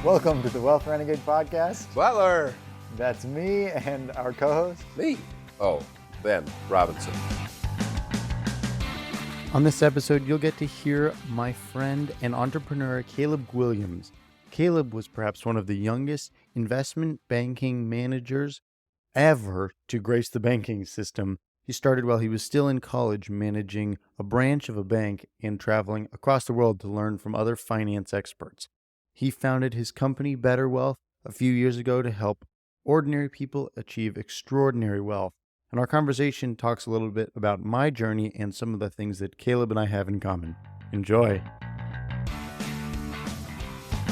Welcome to the Wealth Renegade Podcast. Butler. That's me and our co-host. Me. Oh, Ben Robinson. On this episode, you'll get to hear my friend and entrepreneur, Caleb Guilliams. Caleb was perhaps one of the youngest investment banking managers ever to grace the banking system. He started while he was still in college, managing a branch of a bank and traveling across the world to learn from other finance experts. He founded his company, BetterWealth, a few years ago to help ordinary people achieve extraordinary wealth. And our conversation talks a little bit about my journey and some of the things that Caleb and I have in common. Enjoy.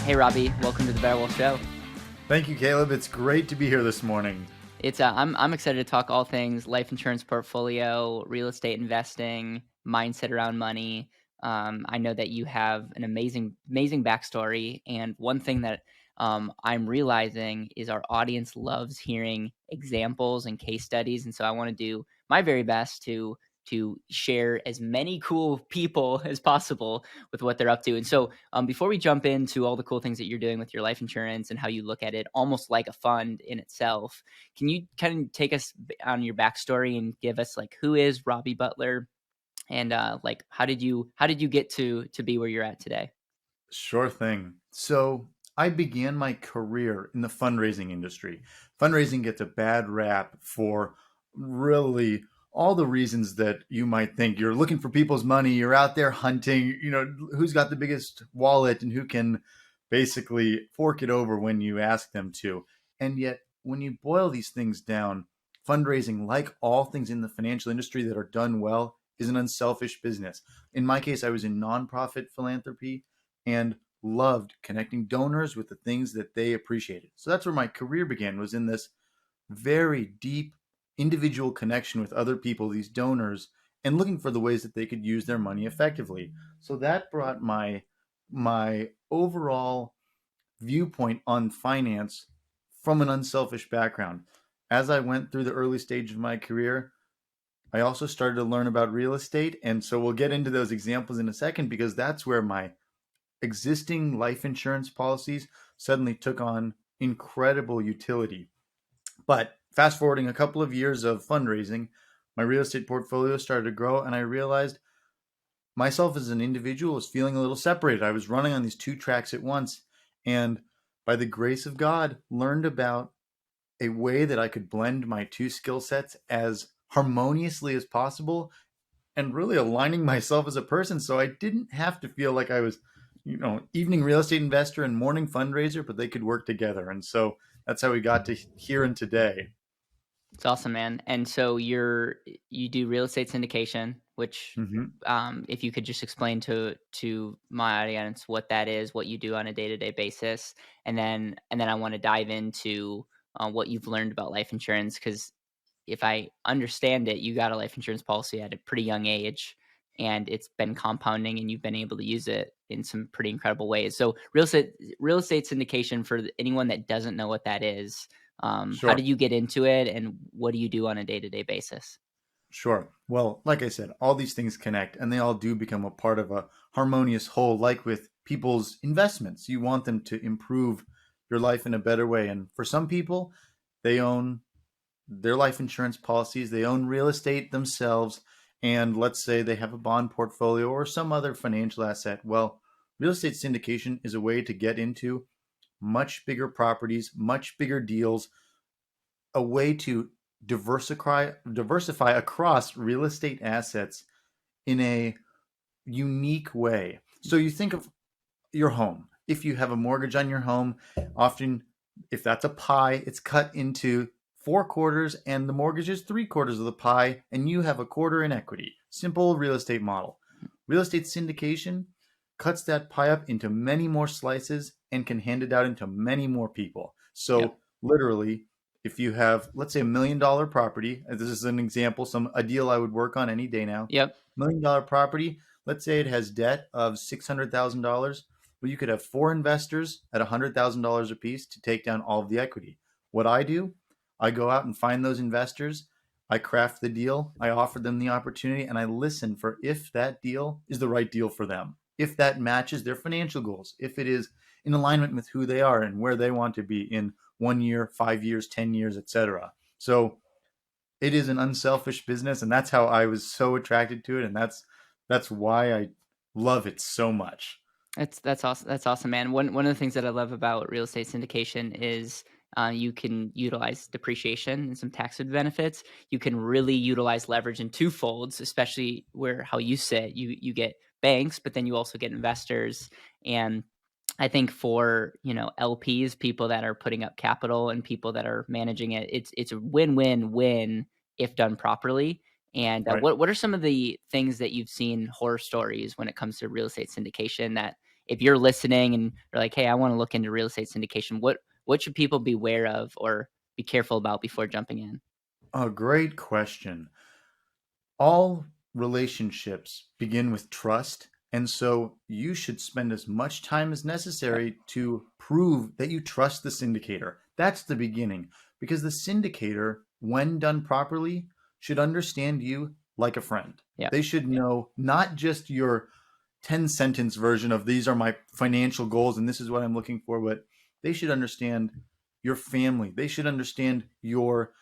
Hey, Robby. Welcome to the BetterWealth Show. Thank you, Caleb. It's great to be here this morning. I'm excited to talk all things life insurance portfolio, real estate investing, mindset around money. I know that you have an amazing backstory, and one thing that I'm realizing is our audience loves hearing examples and case studies, and so I want to do my very best to share as many cool people as possible with what they're up to. And so before we jump into all the cool things that you're doing with your life insurance and how you look at it almost like a fund in itself, can you kind of take us on your backstory and give us like, who is Robby Butler? And how did you get to be where you're at today? Sure thing. So I began my career in the fundraising industry. Fundraising gets a bad rap for really all the reasons that you might think. You're looking for people's money. You're out there hunting, who's got the biggest wallet and who can basically fork it over when you ask them to. And yet, when you boil these things down, fundraising, like all things in the financial industry that are done well, is an unselfish business. In my case, I was in nonprofit philanthropy and loved connecting donors with the things that they appreciated. So that's where my career began, was in this very deep individual connection with other people, these donors, and looking for the ways that they could use their money effectively. So that brought my overall viewpoint on finance from an unselfish background. As I went through the early stage of my career, I also started to learn about real estate. And so we'll get into those examples in a second, because that's where my existing life insurance policies suddenly took on incredible utility. But fast forwarding a couple of years of fundraising, my real estate portfolio started to grow, and I realized myself as an individual was feeling a little separated. I was running on these two tracks at once, and by the grace of God, learned about a way that I could blend my two skill sets as harmoniously as possible, and really aligning myself as a person so I didn't have to feel like I was, evening real estate investor and morning fundraiser, but they could work together. And so that's how we got to here and today. It's awesome, man. And so you do real estate syndication, which if you could just explain to my audience what that is, what you do on a day-to-day basis, and then I want to dive into what you've learned about life insurance, because if I understand it, you got a life insurance policy at a pretty young age, and it's been compounding, and you've been able to use it in some pretty incredible ways. So real estate syndication, for anyone that doesn't know what that is, Sure. How did you get into it, and what do you do on a day-to-day basis? Sure. Well, like I said, all these things connect, and they all do become a part of a harmonious whole. Like with people's investments, you want them to improve your life in a better way. And for some people, they own their life insurance policies, they own real estate themselves, and let's say they have a bond portfolio or some other financial asset. Well, real estate syndication is a way to get into much bigger properties, much bigger deals, a way to diversify across real estate assets in a unique way. So you think of your home. If you have a mortgage on your home, often if that's a pie, it's cut into 4 quarters, and the mortgage is 3/4 of the pie, and you have a quarter in equity. Simple real estate model. Real estate syndication cuts that pie up into many more slices and can hand it out into many more people. So literally, if you have, let's say, $1 million property, this is an example, a deal I would work on any day now. Yep. $1 million property, let's say it has debt of $600,000. Well, you could have 4 investors at $100,000 a piece to take down all of the equity. What I do, I go out and find those investors. I craft the deal. I offer them the opportunity, and I listen for if that deal is the right deal for them. if that matches their financial goals, if it is in alignment with who they are and where they want to be in 1 year, 5 years, 10 years, etc. So it is an unselfish business, and that's how I was so attracted to it, and that's why I love it so much. That's awesome. That's awesome, man. One of the things that I love about real estate syndication is you can utilize depreciation and some tax benefits. You can really utilize leverage in two folds, especially where how you sit. You get banks, but then you also get investors. And I think for LPs, people that are putting up capital and people that are managing it, it's a win-win-win if done properly. And Right. what are some of the things that you've seen horror stories when it comes to real estate syndication that if you're listening and you're like, hey, I want to look into real estate syndication, what should people be aware of or be careful about before jumping in? A great question. All relationships begin with trust. And so you should spend as much time as Yep. necessary to prove that you trust the syndicator. That's the beginning. Because the syndicator, when done properly, should understand you like a friend. Yep. They should know not just your 10-sentence version of these are my financial goals and this is what I'm looking for, but they should understand your family. They should understand your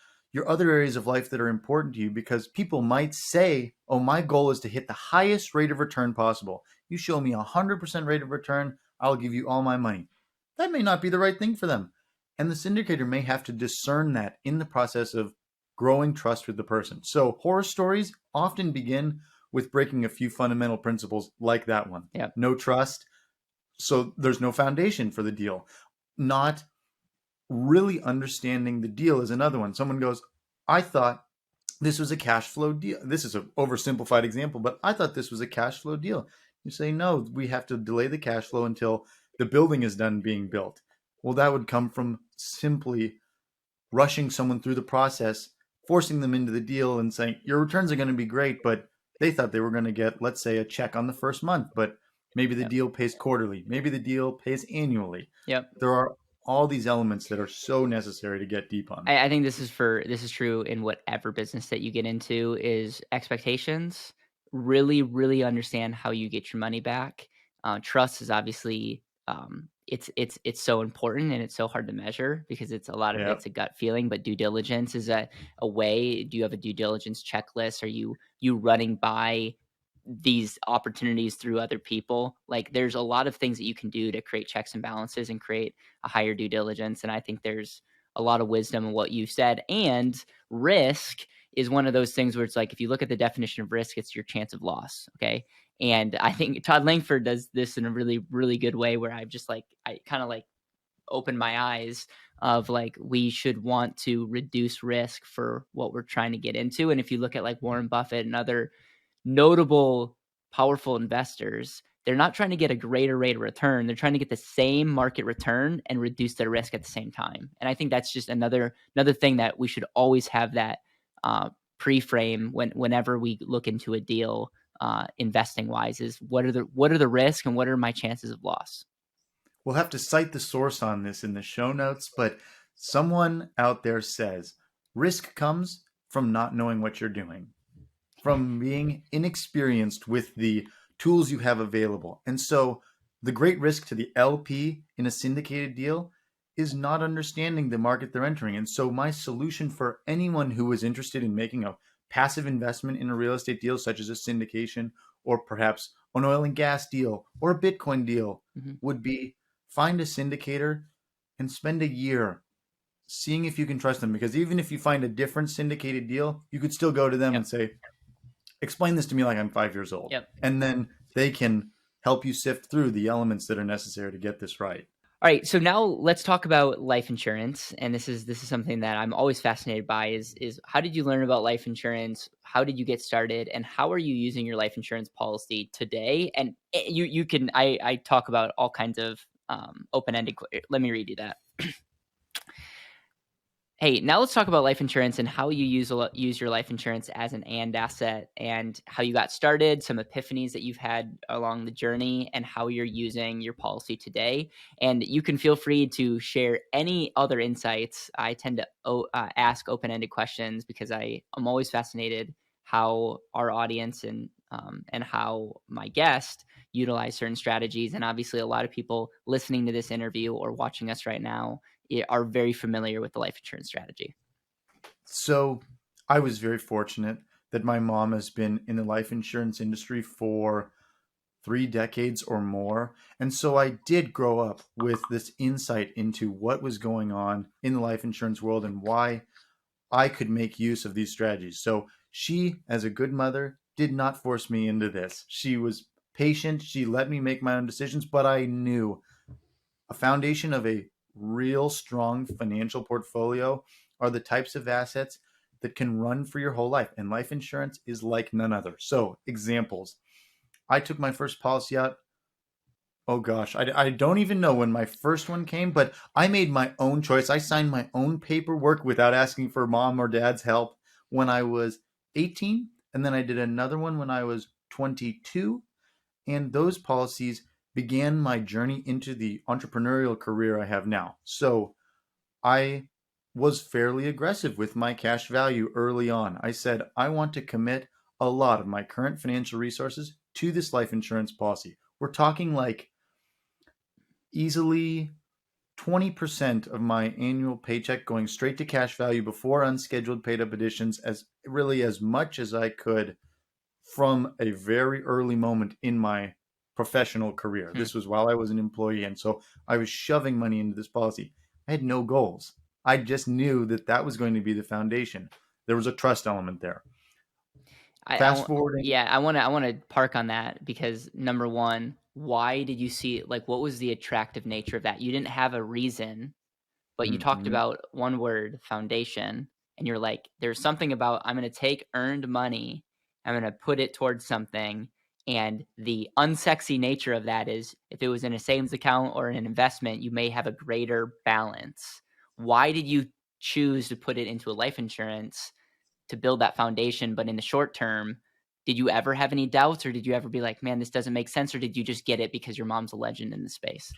other areas of life that are important to you, because people might say, oh, my goal is to hit the highest rate of return possible. You show me 100% rate of return, I'll give you all my money. That may not be the right thing for them. And the syndicator may have to discern that in the process of growing trust with the person. So horror stories often begin with breaking a few fundamental principles like that one. Yep. No trust, so there's no foundation for the deal. Not really understanding the deal is another one. Someone goes, I thought this was a cash flow deal. This is an oversimplified example, but I thought this was a cash flow deal. You say, no, we have to delay the cash flow until the building is done being built. Well, that would come from simply rushing someone through the process, forcing them into the deal and saying, your returns are going to be great, but they thought they were going to get, let's say, a check on the first month, but maybe the Yep. deal pays quarterly. Maybe the deal pays annually. Yep. There are all these elements that are so necessary to get deep on. I think this is true in whatever business that you get into is expectations. Really, really understand how you get your money back. Trust is obviously it's so important and it's so hard to measure because it's a lot of Yeah. it's a gut feeling. But due diligence is a way. Do you have a due diligence checklist? Are you running by these opportunities through other people? Like there's a lot of things that you can do to create checks and balances and create a higher due diligence. And I think there's a lot of wisdom in what you said. And risk is one of those things where it's like, if you look at the definition of risk, it's your chance of loss. Okay. And I think Todd Langford does this in a really, really good way where I kind of like open my eyes of like, we should want to reduce risk for what we're trying to get into. And if you look at like Warren Buffett and other notable, powerful investors, they're not trying to get a greater rate of return. They're trying to get the same market return and reduce their risk at the same time. And I think that's just another thing that we should always have that pre-frame whenever we look into a deal, investing wise, is what are the risks and what are my chances of loss. We'll have to cite the source on this in the show notes, but someone out there says risk comes from not knowing what you're doing, from being inexperienced with the tools you have available. And so the great risk to the LP in a syndicated deal is not understanding the market they're entering. And so my solution for anyone who is interested in making a passive investment in a real estate deal, such as a syndication or perhaps an oil and gas deal or a Bitcoin deal, would be find a syndicator and spend a year seeing if you can trust them. Because even if you find a different syndicated deal, you could still go to them and say, explain this to me like I'm 5 years old. Yep. And then they can help you sift through the elements that are necessary to get this right. All right, so now let's talk about life insurance, and this is something that I'm always fascinated by. Is how did you learn about life insurance? How did you get started, and how are you using your life insurance policy today? And you can I talk about all kinds of open-ended. Let me read you that. Hey, now let's talk about life insurance and how you use your life insurance as an and asset, and how you got started, some epiphanies that you've had along the journey, and how you're using your policy today. And you can feel free to share any other insights. I tend to ask open-ended questions because I'm always fascinated how our audience and and how my guest utilize certain strategies. And obviously, a lot of people listening to this interview or watching us right now are very familiar with the life insurance strategy. So I was very fortunate that my mom has been in the life insurance industry for 3 decades or more. And so I did grow up with this insight into what was going on in the life insurance world and why I could make use of these strategies. So she, as a good mother, did not force me into this. She was patient. She let me make my own decisions, but I knew a foundation of a real strong financial portfolio are the types of assets that can run for your whole life. And life insurance is like none other. So, examples. I took my first policy out. Oh gosh, I don't even know when my first one came, but I made my own choice. I signed my own paperwork without asking for mom or dad's help when I was 18. And then I did another one when I was 22. And those policies began my journey into the entrepreneurial career I have now. So I was fairly aggressive with my cash value early on. I said, I want to commit a lot of my current financial resources to this life insurance policy. We're talking like easily 20% of my annual paycheck going straight to cash value before unscheduled paid up additions, as really as much as I could from a very early moment in my professional career. This was while I was an employee. And so I was shoving money into this policy. I had no goals. I just knew that that was going to be the foundation. There was a trust element there. Fast forwarding. Yeah, I want to park on that because number one, why did you see like what was the attractive nature of that? You didn't have a reason, but you talked about one word, foundation, and you're like, there's something about I'm going to take earned money, I'm going to put it towards something, and the unsexy nature of that is if it was in a savings account or an investment, you may have a greater balance. Why did you choose to put it into a life insurance to build that foundation? But in the short term, did you ever have any doubts, or did you ever be like, man, this doesn't make sense? Or did you just get it because your mom's a legend in the space?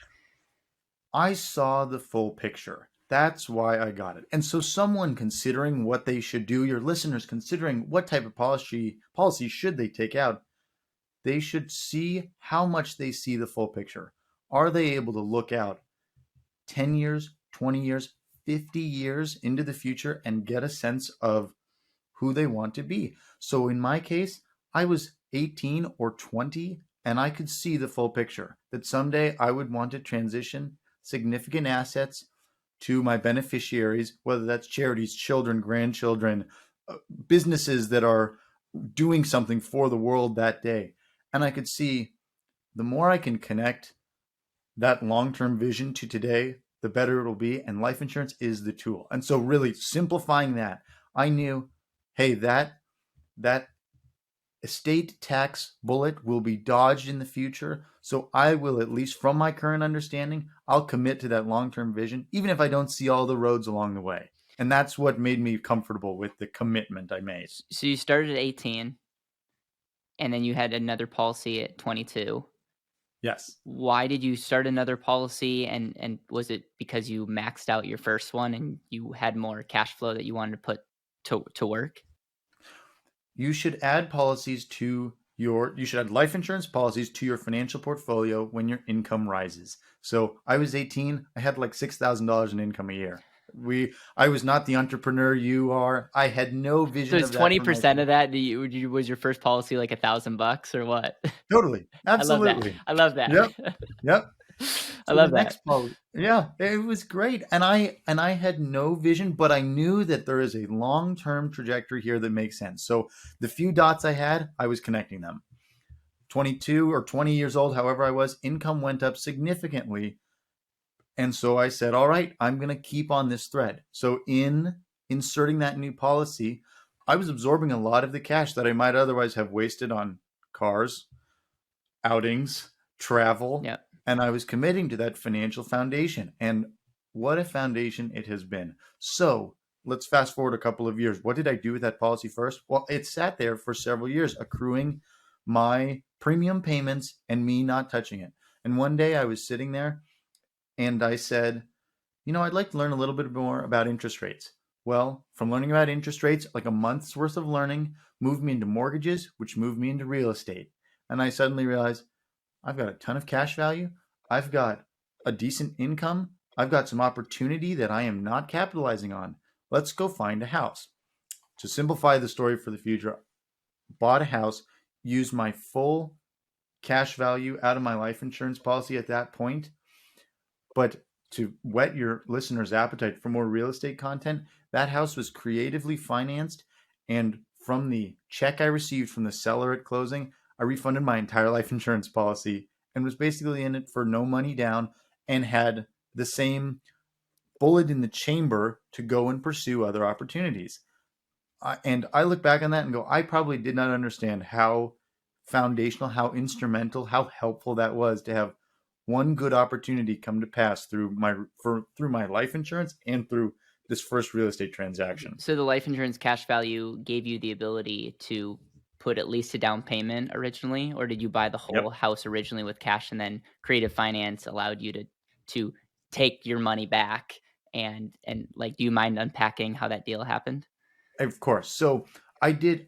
I saw the full picture. That's why I got it. And so someone considering what they should do, your listeners considering what type of policy should they take out, they should see how much they see the full picture. Are they able to look out 10 years, 20 years, 50 years into the future and get a sense of who they want to be? So in my case, I was 18 or 20 and I could see the full picture that someday I would want to transition significant assets to my beneficiaries, whether that's charities, children, grandchildren, businesses that are doing something for the world that day. And I could see the more I can connect that long-term vision to today, the better it'll be. And life insurance is the tool. And so really simplifying that, I knew, hey, that estate tax bullet will be dodged in the future. So I will, at least from my current understanding, I'll commit to that long-term vision, even if I don't see all the roads along the way. And that's what made me comfortable with the commitment I made. So you started at 18 and then you had another policy at 22. Yes. Why did you start another policy? And was it because you maxed out your first one and you had more cash flow that you wanted to put to work? You should add life insurance policies to your financial portfolio when your income rises. So I was 18, I had like $6,000 in income a year. I was not the entrepreneur you are. I had no vision. So is 20% of that, was your first policy like $1,000 or what? Totally. Absolutely. I love that. Yep. I love that. Yeah, it was great. And I had no vision, but I knew that there is a long-term trajectory here that makes sense. So the few dots I had, I was connecting them. 22 or 20 years old, however I was, income went up significantly. And so I said, all right, I'm going to keep on this thread. So in inserting that new policy, I was absorbing a lot of the cash that I might otherwise have wasted on cars, outings, travel. Yeah. And I was committing to that financial foundation. And what a foundation it has been. So let's fast forward a couple of years. What did I do with that policy first? Well, it sat there for several years, accruing my premium payments and me not touching it. And one day I was sitting there and I said, I'd like to learn a little bit more about interest rates. Well, from learning about interest rates, like a month's worth of learning moved me into mortgages, which moved me into real estate. And I suddenly realized I've got a ton of cash value. I've got a decent income. I've got some opportunity that I am not capitalizing on. Let's go find a house. To simplify the story for the future, bought a house, used my full cash value out of my life insurance policy at that point. But to whet your listeners' appetite for more real estate content, that house was creatively financed. And from the check I received from the seller at closing, I refunded my entire life insurance policy and was basically in it for no money down and had the same bullet in the chamber to go and pursue other opportunities. And I look back on that and go, I probably did not understand how foundational, how instrumental, how helpful that was to have one good opportunity come to pass through my life insurance and through this first real estate transaction. So the life insurance cash value gave you the ability to put at least a down payment originally, or did you buy the whole Yep. house originally with cash and then creative finance allowed you to take your money back and like, do you mind unpacking how that deal happened? Of course. So I did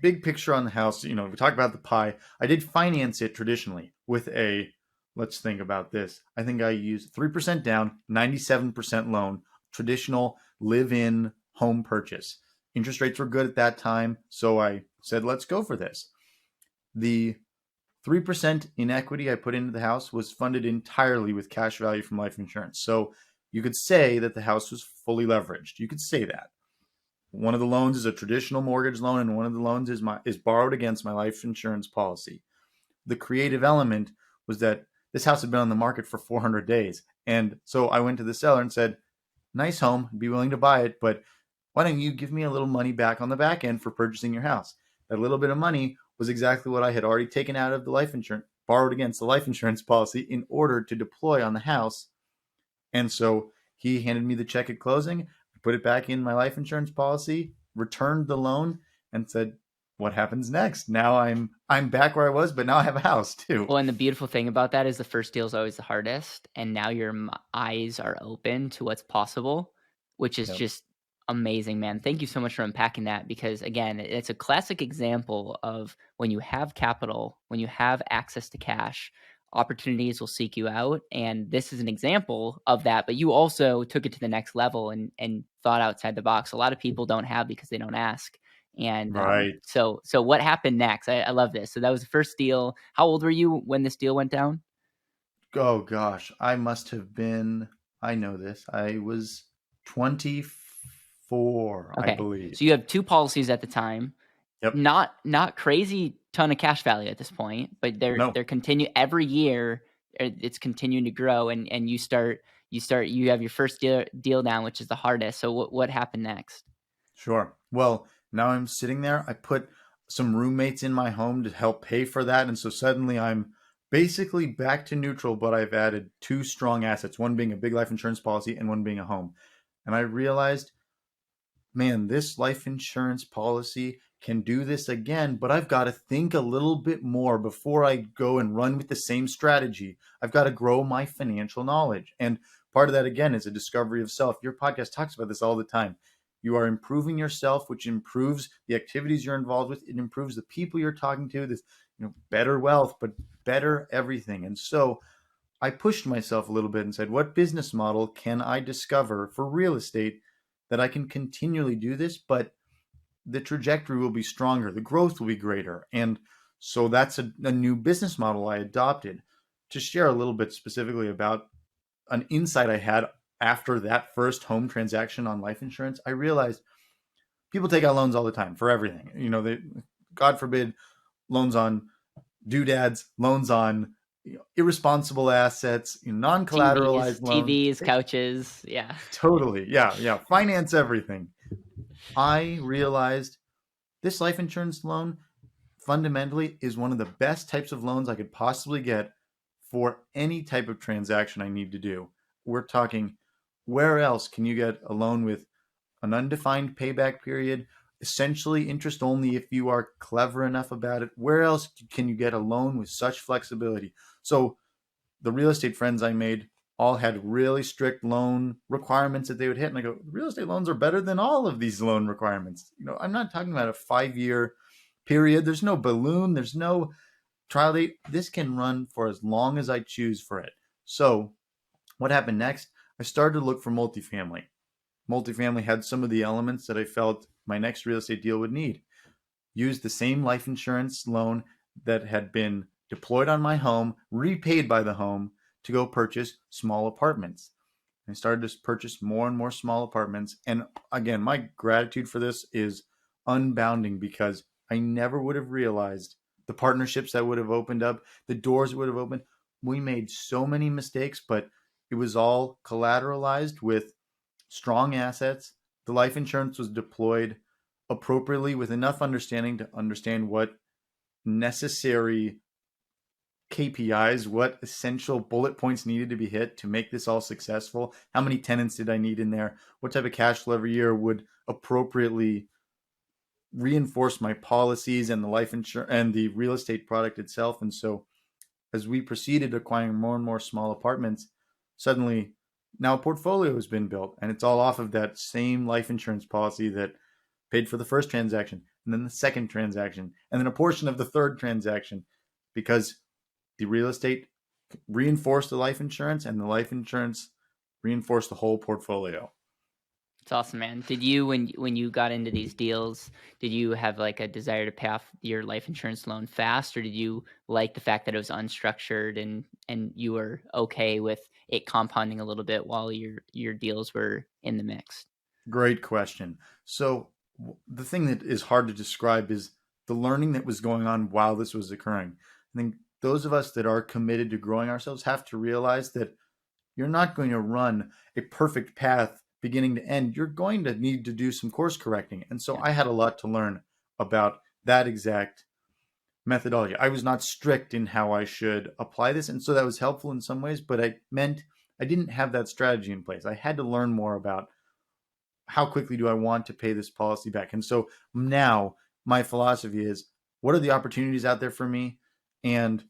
big picture on the house. We talk about the pie. I did finance it traditionally with let's think about this. I think I used 3% down, 97% loan, traditional live-in home purchase. Interest rates were good at that time. So I said, let's go for this. The 3% in equity I put into the house was funded entirely with cash value from life insurance. So you could say that the house was fully leveraged. You could say that. One of the loans is a traditional mortgage loan, and one of the loans is borrowed against my life insurance policy. The creative element was that this house had been on the market for 400 days. And so I went to the seller and said, nice home, I'd be willing to buy it, but why don't you give me a little money back on the back end for purchasing your house? That little bit of money was exactly what I had already taken out of the life insurance, borrowed against the life insurance policy in order to deploy on the house. And so he handed me the check at closing, put it back in my life insurance policy, returned the loan, and said, what happens next? Now I'm back where I was, but now I have a house too. Well, and the beautiful thing about that is the first deal is always the hardest, and now your eyes are open to what's possible, which is Yep. just amazing, man. Thank you so much for unpacking that because, again, it's a classic example of when you have capital, when you have access to cash, opportunities will seek you out. And this is an example of that, but you also took it to the next level and thought outside the box. A lot of people don't have because they don't ask. And Right. so what happened next? I love this. So that was the first deal. How old were you when this deal went down? Oh gosh, I must have been, I know this. I was 24, I Okay. believe. So you have two policies at the time. Yep. Not crazy ton of cash value at this point, but No. they're continue every year. It's continuing to grow, and you have your first deal down, which is the hardest. So what happened next? Sure. Well, now I'm sitting there. I put some roommates in my home to help pay for that. And so suddenly I'm basically back to neutral, but I've added two strong assets, one being a big life insurance policy and one being a home. And I realized, man, this life insurance policy can do this again, but I've got to think a little bit more before I go and run with the same strategy. I've got to grow my financial knowledge. And part of that, again, is a discovery of self. Your podcast talks about this all the time. You are improving yourself, which improves the activities you're involved with. It improves the people you're talking to. This, better wealth, but better everything. And so I pushed myself a little bit and said, what business model can I discover for real estate that I can continually do this, but the trajectory will be stronger, the growth will be greater. And so that's a new business model I adopted. To share a little bit specifically about an insight I had after that first home transaction on life insurance, I realized people take out loans all the time for everything. God forbid, loans on doodads, loans on irresponsible assets, non-collateralized loans. TVs, couches. Yeah. Totally. Yeah. Finance everything. I realized this life insurance loan fundamentally is one of the best types of loans I could possibly get for any type of transaction I need to do. We're talking, where else can you get a loan with an undefined payback period, essentially interest only if you are clever enough about it? Where else can you get a loan with such flexibility? So the real estate friends I made all had really strict loan requirements that they would hit. And I go, real estate loans are better than all of these loan requirements. I'm not talking about a 5-year period. There's no balloon. There's no trial date. This can run for as long as I choose for it. So what happened next? I started to look for multifamily. Multifamily had some of the elements that I felt my next real estate deal would need. Use the same life insurance loan that had been deployed on my home, repaid by the home, to go purchase small apartments. I started to purchase more and more small apartments. And again, my gratitude for this is unbounding, because I never would have realized the partnerships that would have opened up, the doors that would have opened. We made so many mistakes, but it was all collateralized with strong assets. The life insurance was deployed appropriately with enough understanding to understand what necessary KPIs, what essential bullet points needed to be hit to make this all successful. How many tenants did I need in there? What type of cash flow every year would appropriately reinforce my policies and the life insurance and the real estate product itself? And so as we proceeded acquiring more and more small apartments, suddenly now a portfolio has been built, and it's all off of that same life insurance policy that paid for the first transaction, and then the second transaction, and then a portion of the third transaction, because the real estate reinforced the life insurance, and the life insurance reinforced the whole portfolio. It's awesome, man. Did you, when you got into these deals, did you have like a desire to pay off your life insurance loan fast, or did you like the fact that it was unstructured and you were okay with it compounding a little bit while your deals were in the mix? Great question. So the thing that is hard to describe is the learning that was going on while this was occurring. I think those of us that are committed to growing ourselves have to realize that you're not going to run a perfect path beginning to end. You're going to need to do some course correcting. And so I had a lot to learn about that exact methodology. I was not strict in how I should apply this. And so that was helpful in some ways, but it meant I didn't have that strategy in place. I had to learn more about how quickly do I want to pay this policy back. And so now my philosophy is, what are the opportunities out there for me? And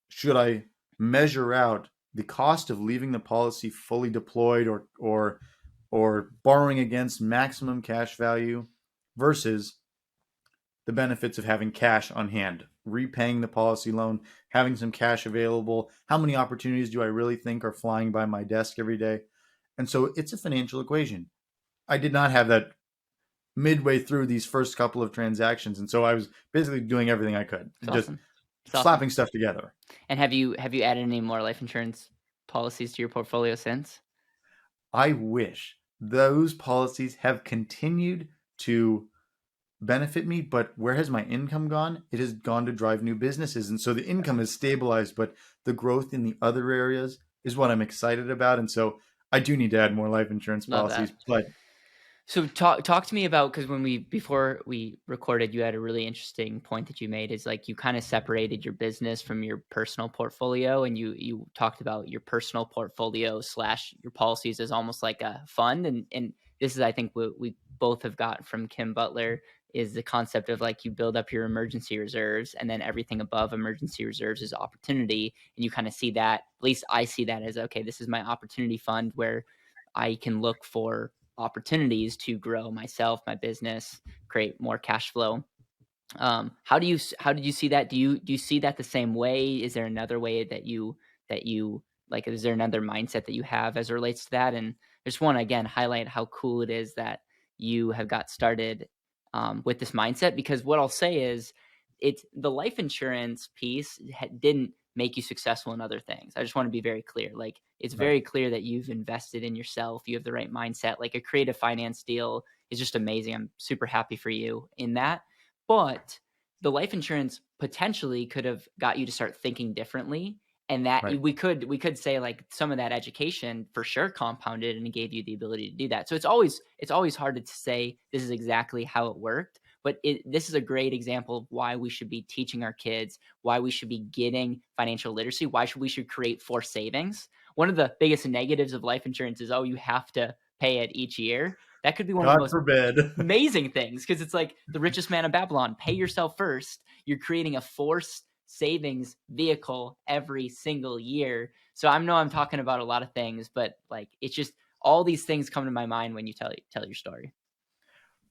should I measure out the cost of leaving the policy fully deployed or borrowing against maximum cash value versus the benefits of having cash on hand, repaying the policy loan, having some cash available? How many opportunities do I really think are flying by my desk every day? And so it's a financial equation. I did not have that midway through these first couple of transactions. And so I was basically doing everything I could, just slapping stuff together. And have you added any more life insurance policies to your portfolio since? I wish those policies have continued to benefit me, but where has my income gone? It has gone to drive new businesses. And so the income is stabilized, but the growth in the other areas is what I'm excited about. And so I do need to add more life insurance policies. But so talk to me about, because before we recorded, you had a really interesting point that you made, is like you kind of separated your business from your personal portfolio, and you talked about your personal portfolio / your policies as almost like a fund. And this is, I think, what we both have got from Kim Butler, is the concept of like you build up your emergency reserves, and then everything above emergency reserves is opportunity. And you kind of see that, at least I see that as, okay, this is my opportunity fund where I can look for opportunities to grow myself, my business, create more cash flow. How did you see that? Do you see that the same way? Is there another way that you like, is there another mindset that you have as it relates to that? And I just want to again highlight how cool it is that you have got started with this mindset, because what I'll say is, it's the life insurance piece didn't make you successful in other things. I just want to be very clear. Like, it's very clear that you've invested in yourself. You have the right mindset. Like, a creative finance deal is just amazing. I'm super happy for you in that. But the life insurance potentially could have got you to start thinking differently. And that we could say, like, some of that education for sure compounded and gave you the ability to do that. So it's always hard to say this is exactly how it worked. But this is a great example of why we should be teaching our kids, why we should be getting financial literacy, why we should create forced savings. One of the biggest negatives of life insurance is, you have to pay it each year. That could be one of the most amazing things, because it's like the richest man in Babylon. Pay yourself first. You're creating a forced savings vehicle every single year. So I know I'm talking about a lot of things, but like it's just all these things come to my mind when you tell your story.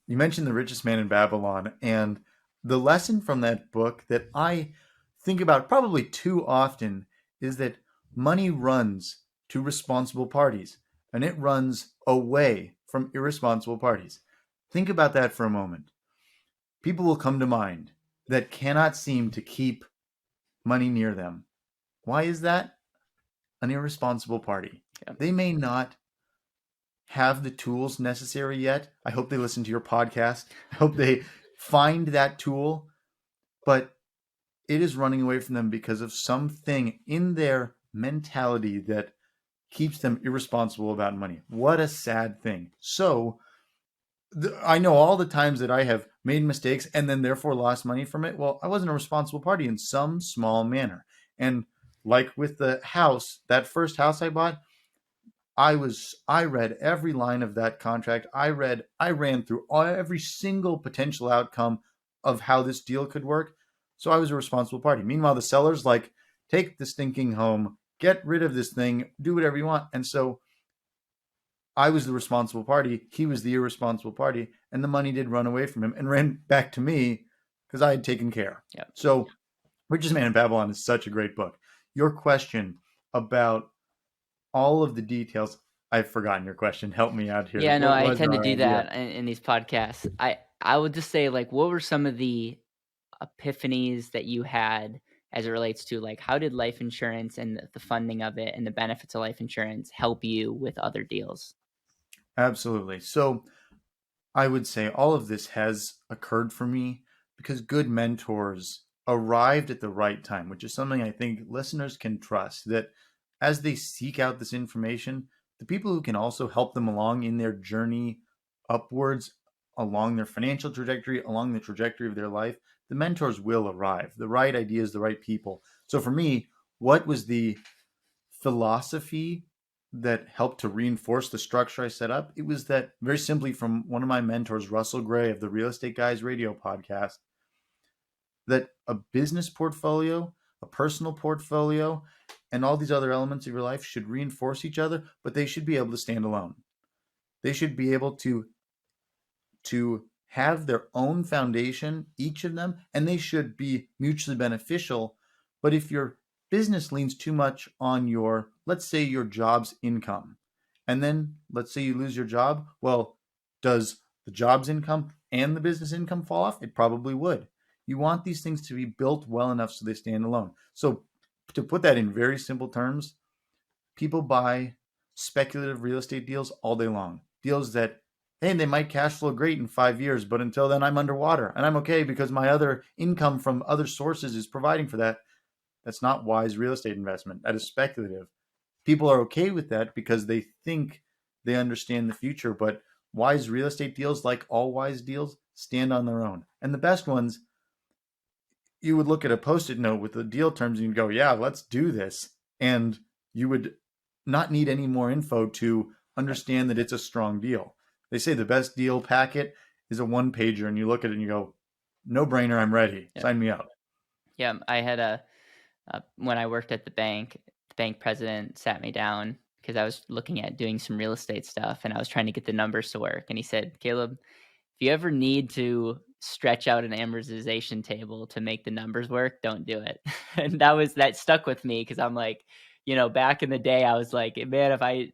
You mentioned The Richest Man in Babylon, and the lesson from that book that I think about probably too often is that money runs to responsible parties and it runs away from irresponsible parties. Think about that for a moment. People will come to mind that cannot seem to keep money near them. Why is that? An irresponsible party. Yeah. They may not have the tools necessary yet. I hope they listen to your podcast. I hope they find that tool, but it is running away from them because of something in their mentality that keeps them irresponsible about money. What a sad thing. So, I know all the times that I have made mistakes and then therefore lost money from it. Well, I wasn't a responsible party in some small manner. And like with the house, that first house I bought, I read every line of that contract. I ran through every single potential outcome of how this deal could work. So I was a responsible party. Meanwhile, the seller's like, take the stinking home, get rid of this thing, do whatever you want. And so I was the responsible party. He was the irresponsible party. And the money did run away from him and ran back to me because I had taken care. Yeah. So Richest Man in Babylon is such a great book. Your question about all of the details, I've forgotten your question. Help me out here. Yeah, no, What I was tend to our do idea? that in these podcasts. I would just say, like, what were some of the epiphanies that you had as it relates to, like, how did life insurance and the funding of it and the benefits of life insurance help you with other deals? Absolutely. So I would say all of this has occurred for me because good mentors arrived at the right time, which is something I think listeners can trust, that as they seek out this information, the people who can also help them along in their journey upwards, along their financial trajectory, along the trajectory of their life, the mentors will arrive. The right ideas, the right people. So for me, what was the philosophy that helped to reinforce the structure I set up? It was that, very simply, from one of my mentors, Russell Gray of the Real Estate Guys radio podcast, that a business portfolio, a personal portfolio, and all these other elements of your life should reinforce each other, but they should be able to stand alone. They should be able to have their own foundation, each of them, and they should be mutually beneficial. But if your business leans too much on your, let's say, your job's income, and then let's say you lose your job, well, does the job's income and the business income fall off? It probably would. You want these things to be built well enough so they stand alone. So to put that in very simple terms, people buy speculative real estate deals all day long. Deals that, hey, they might cash flow great in 5 years, but until then I'm underwater and I'm okay because my other income from other sources is providing for that. That's not wise real estate investment. That is speculative. People are okay with that because they think they understand the future, but wise real estate deals, like all wise deals, stand on their own. And the best ones, you would look at a post-it note with the deal terms and you'd go, yeah, let's do this. And you would not need any more info to understand that it's a strong deal. They say the best deal packet is a one-pager, and you look at it and you go, no brainer, I'm ready. Yeah. Sign me up. Yeah, I had when I worked at the bank president sat me down because I was looking at doing some real estate stuff and I was trying to get the numbers to work. And he said, Caleb, if you ever need to stretch out an amortization table to make the numbers work, don't do it. And that stuck with me because I'm like, back in the day, I was like, man, I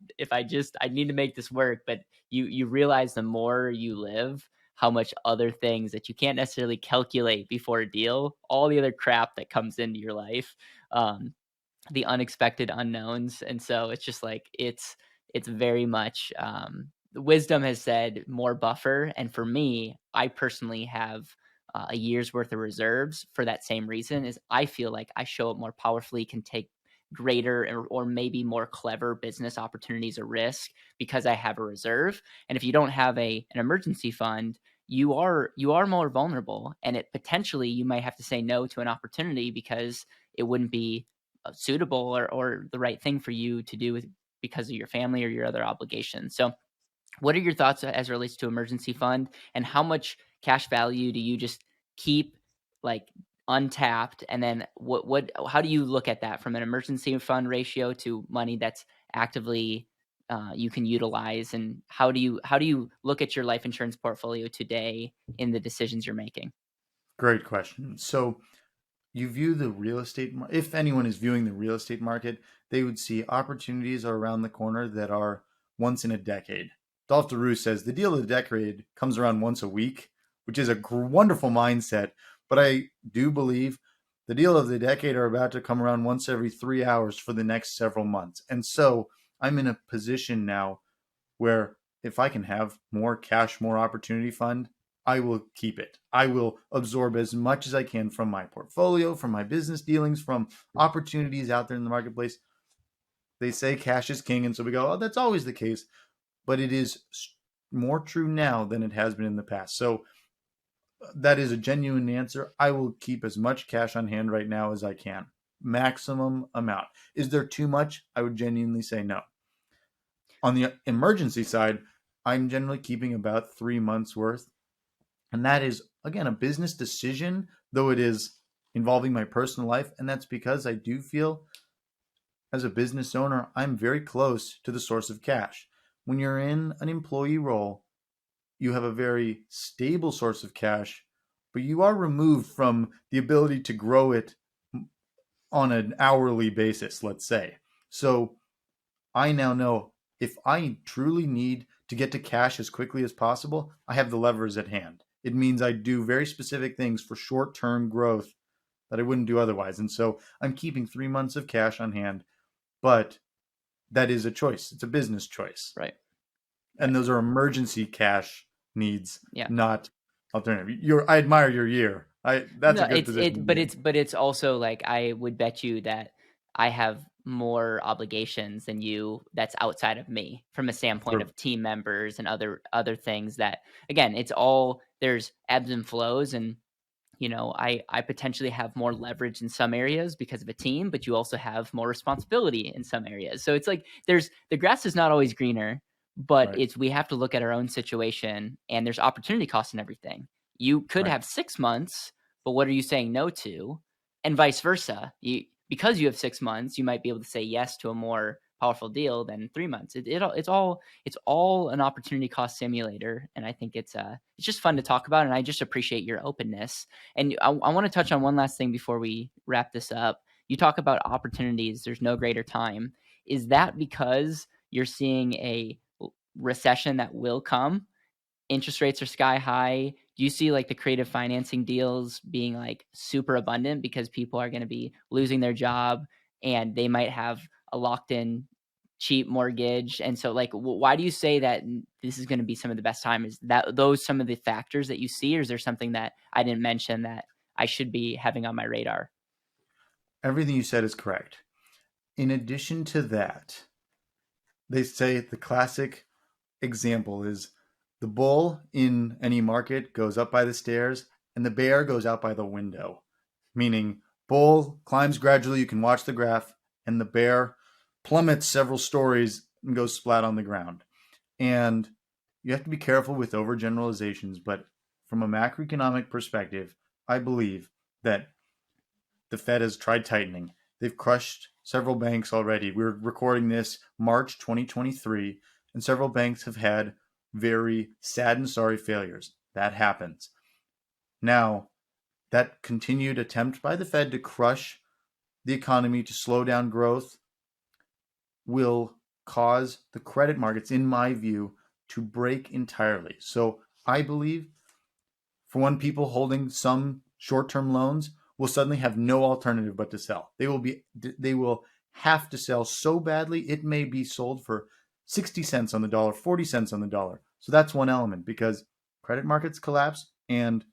need to make this work. But you realize the more you live, how much other things that you can't necessarily calculate before a deal, all the other crap that comes into your life, the unexpected unknowns. And so it's just like, it's very much, wisdom has said more buffer. And for me, I personally have a year's worth of reserves for that same reason. Is I feel like I show up more powerfully, can take greater or maybe more clever business opportunities or risk because I have a reserve. And if you don't have an emergency fund, you are more vulnerable, and it potentially you might have to say no to an opportunity because it wouldn't be suitable or the right thing for you to do because of your family or your other obligations. So what are your thoughts as it relates to emergency fund, and how much cash value do you just keep like untapped, and then how do you look at that from an emergency fund ratio to money that's actively you can utilize, and how do you look at your life insurance portfolio today in the decisions you're making? Great question. So you view the real estate, if anyone is viewing the real estate market, they would see opportunities are around the corner that are once in a decade. Dolph DeRue says the deal of the decade comes around once a week, which is a wonderful mindset. But I do believe the deal of the decade are about to come around once every 3 hours for the next several months. And so I'm in a position now where if I can have more cash, more opportunity fund, I will keep it. I will absorb as much as I can from my portfolio, from my business dealings, from opportunities out there in the marketplace. They say cash is king. And so we go, oh, that's always the case. But it is more true now than it has been in the past. So that is a genuine answer. I will keep as much cash on hand right now as I can. Maximum amount. Is there too much? I would genuinely say no. On the emergency side, I'm generally keeping about 3 months worth. And that is, again, a business decision, though it is involving my personal life. And that's because I do feel as a business owner, I'm very close to the source of cash. When you're in an employee role, you have a very stable source of cash, but you are removed from the ability to grow it on an hourly basis, let's say. So I now know if I truly need to get to cash as quickly as possible, I have the levers at hand. It means I do very specific things for short-term growth that I wouldn't do otherwise. And so I'm keeping 3 months of cash on hand, but that is a choice. It's a business choice. Right. And those are emergency cash needs, Yeah. not alternative. I admire your year. That's No, a good it's position. to it, but be in. it's also like I would bet you that I have more obligations than you that's outside of me from a standpoint For- of team members and other things that again, it's all there's ebbs and flows and I potentially have more leverage in some areas because of a team, but you also have more responsibility in some areas. So it's like there's the grass is not always greener, but Right. we have to look at our own situation and there's opportunity cost in everything. You could Right. have 6 months, but what are you saying no to? And vice versa. Because you have 6 months, you might be able to say yes to a more powerful deal than 3 months. It's all an opportunity cost simulator, and I think it's just fun to talk about. And I just appreciate your openness. And I want to touch on one last thing before we wrap this up. You talk about opportunities. There's no greater time. Is that because you're seeing a recession that will come? Interest rates are sky high. Do you see like the creative financing deals being like super abundant because people are going to be losing their job and they might have a locked in cheap mortgage? And so like why do you say that this is going to be some of the best time? Is that those some of the factors that you see, or is there something that I didn't mention that I should be having on my radar? Everything you said is correct. In addition to that, they say the classic example is the bull in any market goes up by the stairs and the bear goes out by the window. Meaning, bull climbs gradually, you can watch the graph, and the bear plummets several stories and goes splat on the ground. And you have to be careful with overgeneralizations, but from a macroeconomic perspective, I believe that the Fed has tried tightening. They've crushed several banks already. We're recording this March 2023, and several banks have had very sad and sorry failures. That happens. Now, that continued attempt by the Fed to crush the economy, to slow down growth, will cause the credit markets, in my view, to break entirely. So I believe, for one, people holding some short-term loans will suddenly have no alternative but to sell. They will have to sell so badly it may be sold for 60 cents on the dollar, 40 cents on the dollar. So that's one element, because credit markets collapse and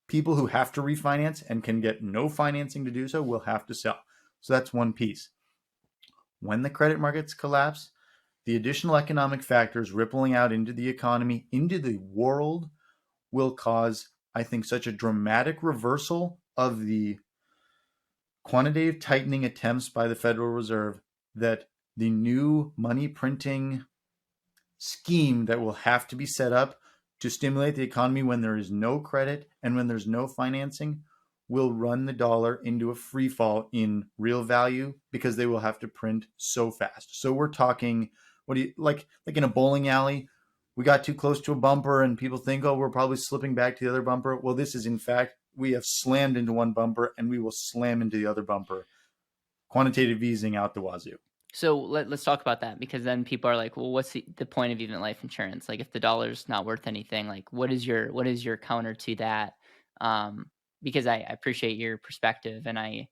people who have to refinance and can get no financing to do so will have to sell. So that's one piece. When the credit markets collapse, the additional economic factors rippling out into the economy, into the world, will cause, I think, such a dramatic reversal of the quantitative tightening attempts by the Federal Reserve that the new money printing scheme that will have to be set up to stimulate the economy when there is no credit and when there's no financing will run the dollar into a free fall in real value because they will have to print so fast. So we're talking, what do you like in a bowling alley? We got too close to a bumper and people think, oh, we're probably slipping back to the other bumper. Well, this is in fact, we have slammed into one bumper and we will slam into the other bumper. Quantitative easing out the wazoo. So let's talk about that, because then people are like, well, what's the point of even life insurance? Like, if the dollar's not worth anything, like what is your counter to that? Because I appreciate your perspective, and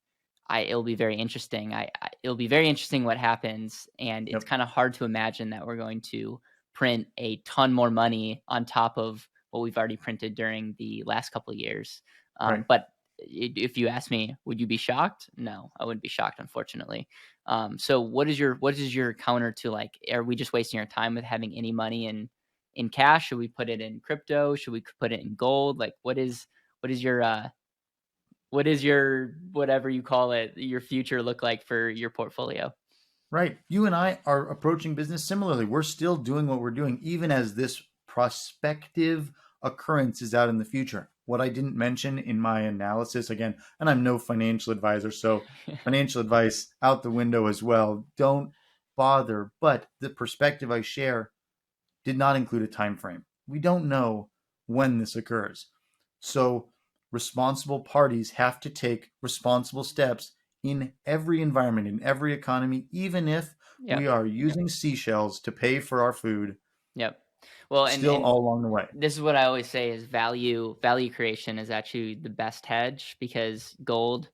it'll be very interesting. It'll be very interesting what happens, and it's Yep. kind of hard to imagine that we're going to print a ton more money on top of what we've already printed during the last couple of years. Right. But if you ask me, would you be shocked? No, I wouldn't be shocked, unfortunately. So what is your counter to, like, are we just wasting our time with having any money in cash? Should we put it in crypto? Should we put it in gold? Like, what is your whatever you call it, your future look like for your portfolio? Right. You and I are approaching business similarly. We're still doing what we're doing, even as this prospective occurrence is out in the future. What I didn't mention in my analysis, again, and I'm no financial advisor, so financial advice out the window as well. Don't bother. But the perspective I share did not include a time frame. We don't know when this occurs. So responsible parties have to take responsible steps in every environment, in every economy, even if Yep. we are using seashells to pay for our food, Yep. Well, still and all along the way. this is what I always say is value creation is actually the best hedge, because gold,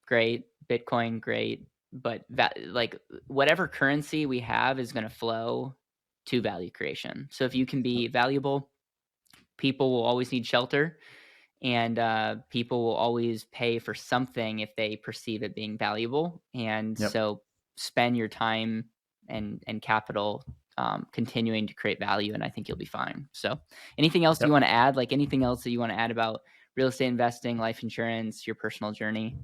great, Bitcoin, great, but like whatever currency we have is going to flow to value creation. So if you can be valuable, people will always need shelter, and people will always pay for something if they perceive it being valuable. And Yep. so spend your time and capital continuing to create value, and I think you'll be fine. So anything else Yep. you want to add? Like, anything else that you want to add about real estate investing, life insurance, your personal journey?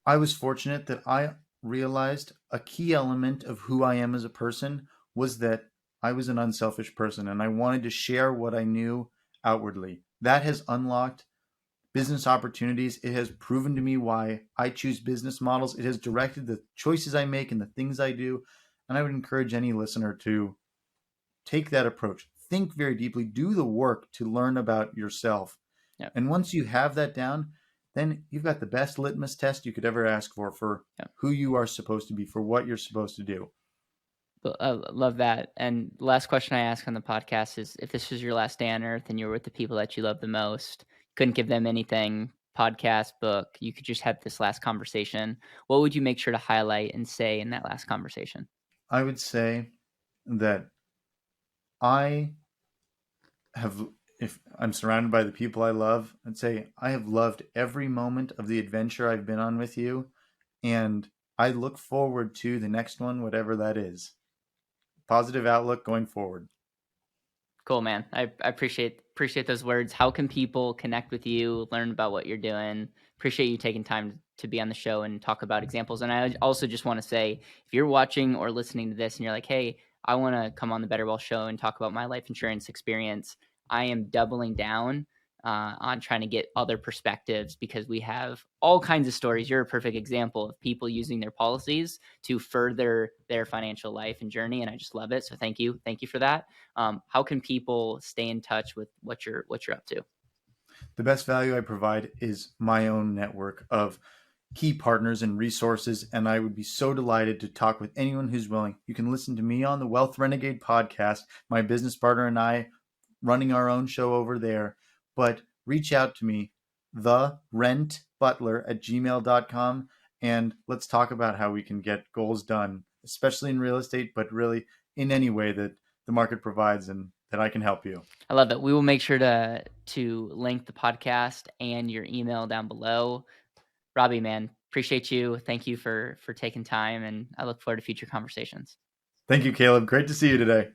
I was fortunate that I realized a key element of who I am as a person was that I was an unselfish person and I wanted to share what I knew outwardly. That has unlocked business opportunities. It has proven to me why I choose business models. It has directed the choices I make and the things I do. And I would encourage any listener to take that approach. Think very deeply, do the work to learn about yourself. Yep. And once you have that down, then you've got the best litmus test you could ever ask for Yep. who you are supposed to be, for what you're supposed to do. I love that. And the last question I ask on the podcast is, if this was your last day on earth and you were with the people that you love the most, couldn't give them anything, podcast, book, you could just have this last conversation, what would you make sure to highlight and say in that last conversation? I would say that I have, if I'm surrounded by the people I love, I'd say I have loved every moment of the adventure I've been on with you. And I look forward to the next one, whatever that is. Positive outlook going forward. Cool, man. I appreciate those words. How can people connect with you, learn about what you're doing? Appreciate you taking time to be on the show and talk about examples. And I also just want to say, if you're watching or listening to this and you're like, hey, I want to come on the BetterWealth show and talk about my life insurance experience, I am doubling down on trying to get other perspectives, because we have all kinds of stories. You're a perfect example of people using their policies to further their financial life and journey, and I just love it. So thank you for that. How can people stay in touch with what you're up to? The best value I provide is my own network of key partners and resources, and I would be so delighted to talk with anyone who's willing. You can listen to me on the Wealth Renegade podcast, my business partner and I running our own show over there. But reach out to me, TheRentButler@gmail.com, and let's talk about how we can get goals done, especially in real estate, but really in any way that the market provides and that I can help you. I love it. We will make sure to link the podcast and your email down below. Robby, man, appreciate you. Thank you for taking time, and I look forward to future conversations. Thank you, Caleb. Great to see you today.